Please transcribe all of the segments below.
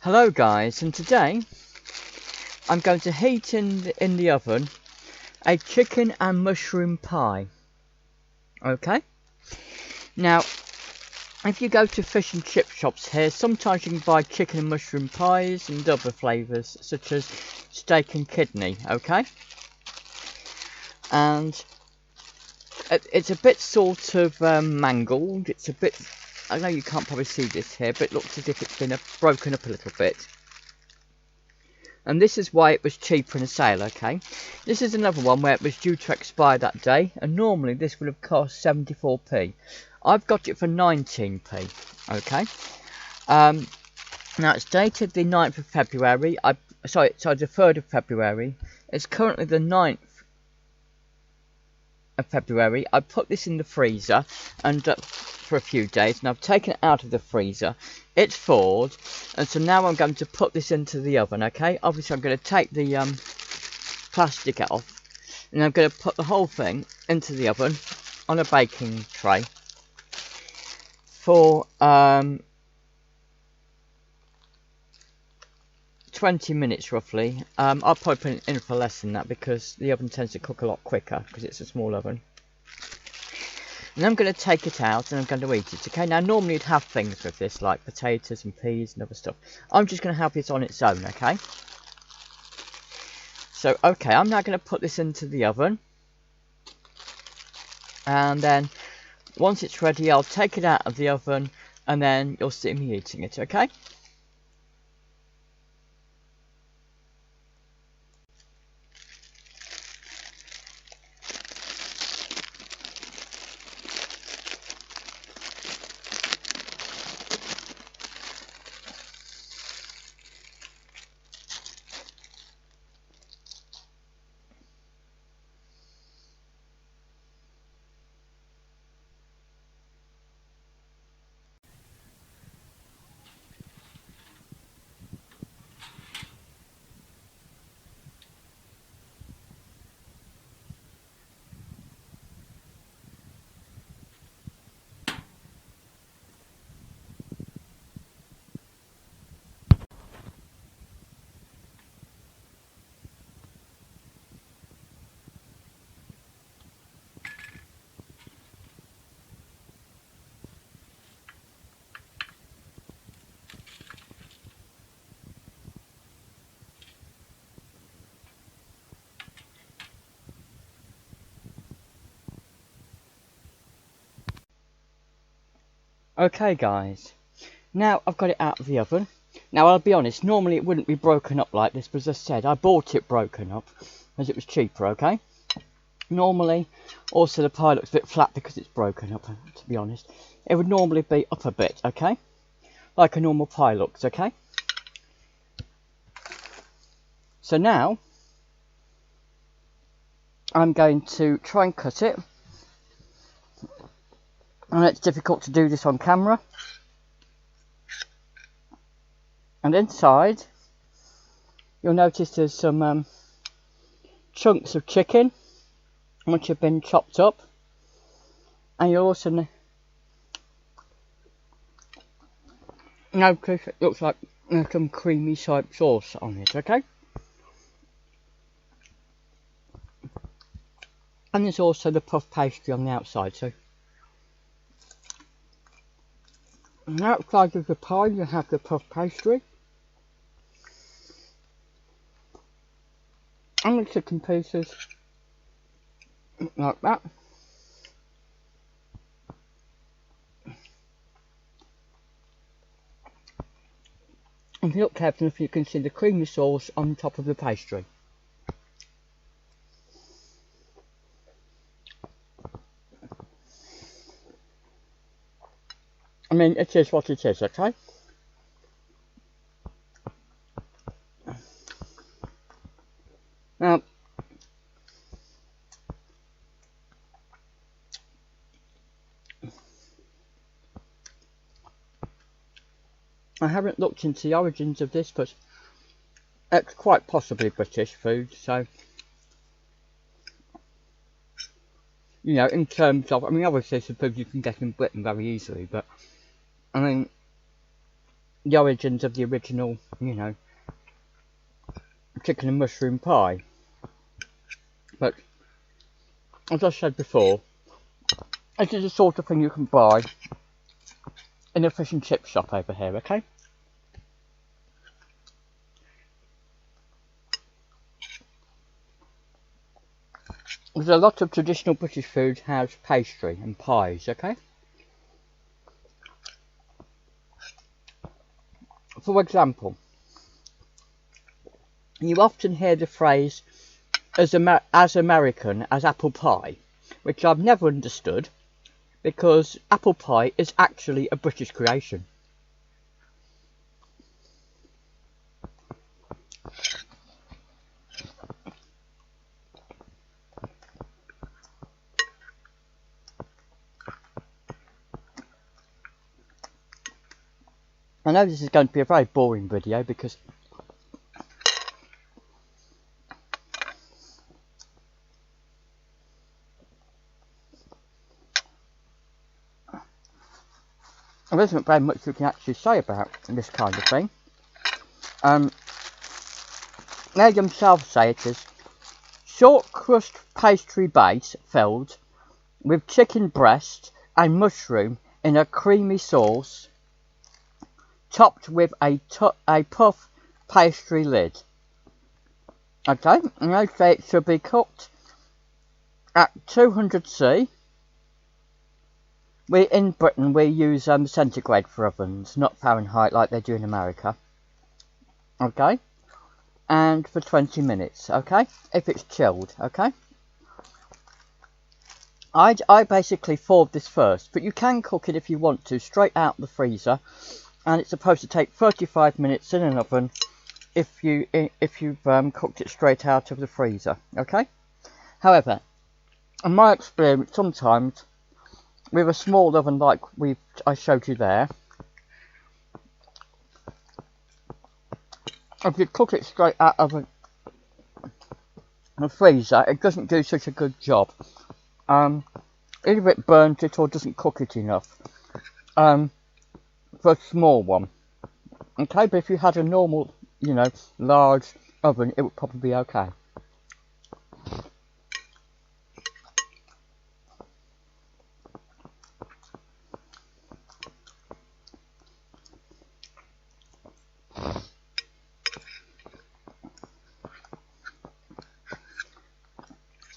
Hello guys, and today I'm going to heat in the oven a chicken and mushroom pie. Okay, now if you go to fish and chip shops here, sometimes you can buy chicken and mushroom pies and other flavours such as steak and kidney. Okay, and it's a bit sort of mangled. It's a bit, I know you can't probably see this here, but it looks as if it's been broken up a little bit. And this is why it was cheaper in a sale, okay? This is another one where it was due to expire that day, and normally this would have cost 74p. I've got it for 19p, okay? Now it's dated the 9th of February. Sorry, the 3rd of February. It's currently the 9th of February. I put this in the freezer and for a few days, and I've taken it out of the freezer. It's thawed, and so now I'm going to put this into the oven. Okay, obviously I'm going to take the plastic off, and I'm going to put the whole thing into the oven on a baking tray for 20 minutes roughly. I'll probably put it in for less than that because the oven tends to cook a lot quicker because it's a small oven. And I'm going to take it out and I'm going to eat it. Okay, now normally you'd have things with this like potatoes and peas and other stuff. I'm just going to have it on its own, okay? So, okay, I'm now going to put this into the oven. And then, once it's ready, I'll take it out of the oven and then you'll see me eating it, okay? Okay guys, now I've got it out of the oven. Now I'll be honest, normally it wouldn't be broken up like this, but as I said, I bought it broken up as it was cheaper, okay? Normally, also the pie looks a bit flat because it's broken up, to be honest. It would normally be up a bit, okay? Like a normal pie looks, okay? So now, I'm going to try and cut it. And it's difficult to do this on camera. And inside, you'll notice there's some chunks of chicken which have been chopped up. And you'll also notice it looks like there's some creamy type sauce on it, okay? And there's also the puff pastry on the outside, so on the outside of the pie you have the puff pastry and the chicken pieces like that. And if you look carefully enough, you can see the creamy sauce on top of the pastry. I mean, it is what it is, okay? Now, I haven't looked into the origins of this, but it's quite possibly British food, so, you know, in terms of, I mean, obviously it's a food you can get in Britain very easily, but I mean, the origins of the original, you know, chicken and mushroom pie. But as I said before, this is the sort of thing you can buy in a fish and chip shop over here, okay? There's a lot of traditional British food has pastry and pies, okay? For example, you often hear the phrase as American as apple pie, which I've never understood because apple pie is actually a British creation. I know this is going to be a very boring video because there isn't very much you can actually say about this kind of thing. They themselves say it is short crust pastry base filled with chicken breast and mushroom in a creamy sauce, topped with a puff pastry lid. Okay, and they say it should be cooked at 200°C. In Britain we use centigrade for ovens, not Fahrenheit like they do in America. Okay, and for 20 minutes, okay, if it's chilled, okay. I basically thawed this first, but you can cook it if you want to, straight out the freezer, and it's supposed to take 35 minutes in an oven if you've cooked it straight out of the freezer, okay. However, in my experience, sometimes with a small oven like I showed you there, if you cook it straight out of the freezer, it doesn't do such a good job. Either it burns it or doesn't cook it enough for a small one. Okay, but if you had a normal, you know, large oven, it would probably be okay.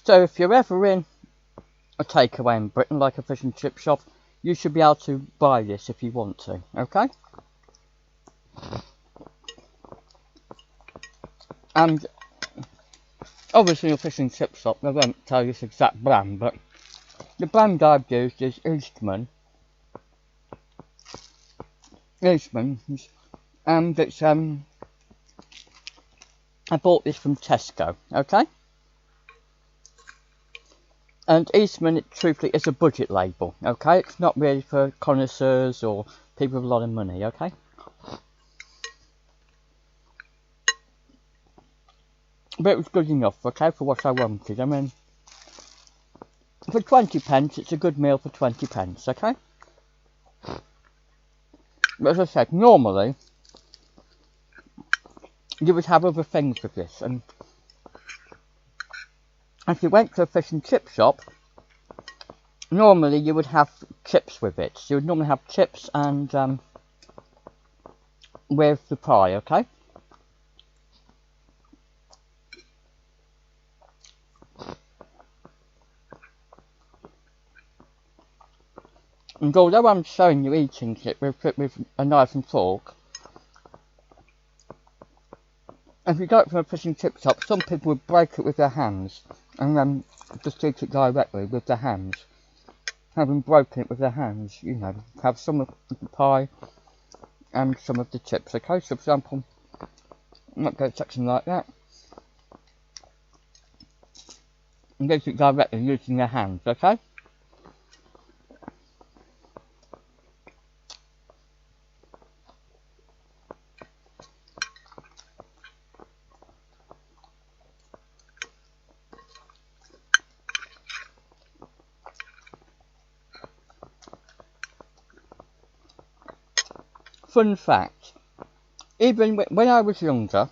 So if you're ever in a takeaway in Britain, like a fish and chip shop, you should be able to buy this if you want to, okay? And obviously a fish and chip shop, they won't tell you this exact brand, but the brand I've used is Eastman. And it's I bought this from Tesco, okay? And Eastman, truthfully, is a budget label, okay? It's not really for connoisseurs or people with a lot of money, okay? But it was good enough, okay, for what I wanted. I mean, for 20 pence, it's a good meal for 20 pence, okay? But as I said, normally, you would have other things with this, and if you went to a fish and chip shop, normally you would have chips with it. So you would normally have chips and with the pie, okay? And although I'm showing you eating it with a knife and fork, if you go it from a fish and chip shop, some people would break it with their hands and then just eat it directly with their hands. Having broken it with their hands, you know, have some of the pie and some of the chips, okay? So for example, I might go to something like that. And eat it directly using their hands, okay? Fun fact, even when I was younger,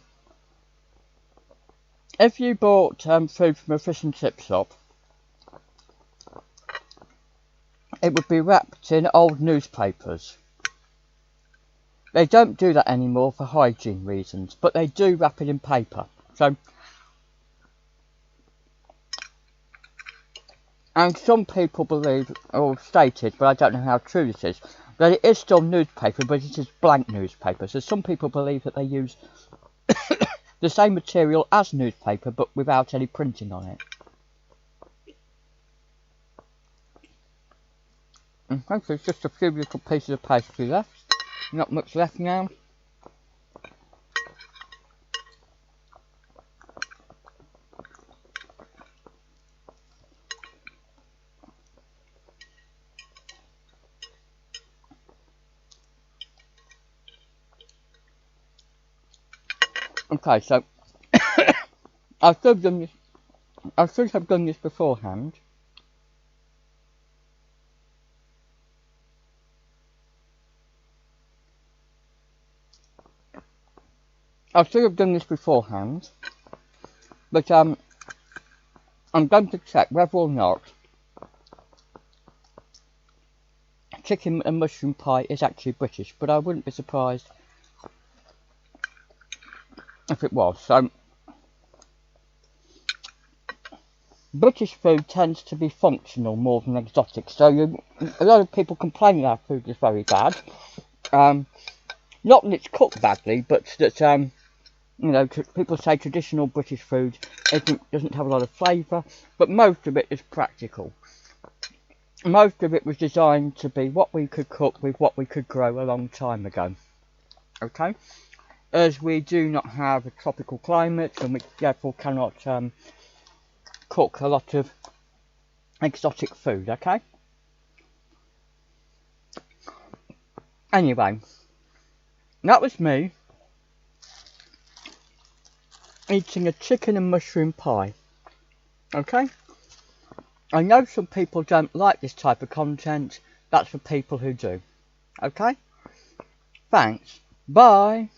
if you bought food from a fish and chip shop, it would be wrapped in old newspapers. They don't do that anymore for hygiene reasons, but they do wrap it in paper. So, and some people believe, or stated, but I don't know how true this is, that it is still newspaper, but it is blank newspaper. So some people believe that they use the same material as newspaper, but without any printing on it. Okay, so it's just a few little pieces of pastry left. Not much left now. Okay, so I should have done this beforehand. But I'm going to check whether or not chicken and mushroom pie is actually British, but I wouldn't be surprised if it was. So, British food tends to be functional more than exotic, so a lot of people complain that our food is very bad. Not that it's cooked badly, but that, you know, people say traditional British food doesn't have a lot of flavour, but most of it is practical. Most of it was designed to be what we could cook with what we could grow a long time ago. Okay? As we do not have a tropical climate, and we therefore cannot cook a lot of exotic food, okay? Anyway, that was me eating a chicken and mushroom pie. Okay? I know some people don't like this type of content. That's for people who do. Okay? Thanks. Bye.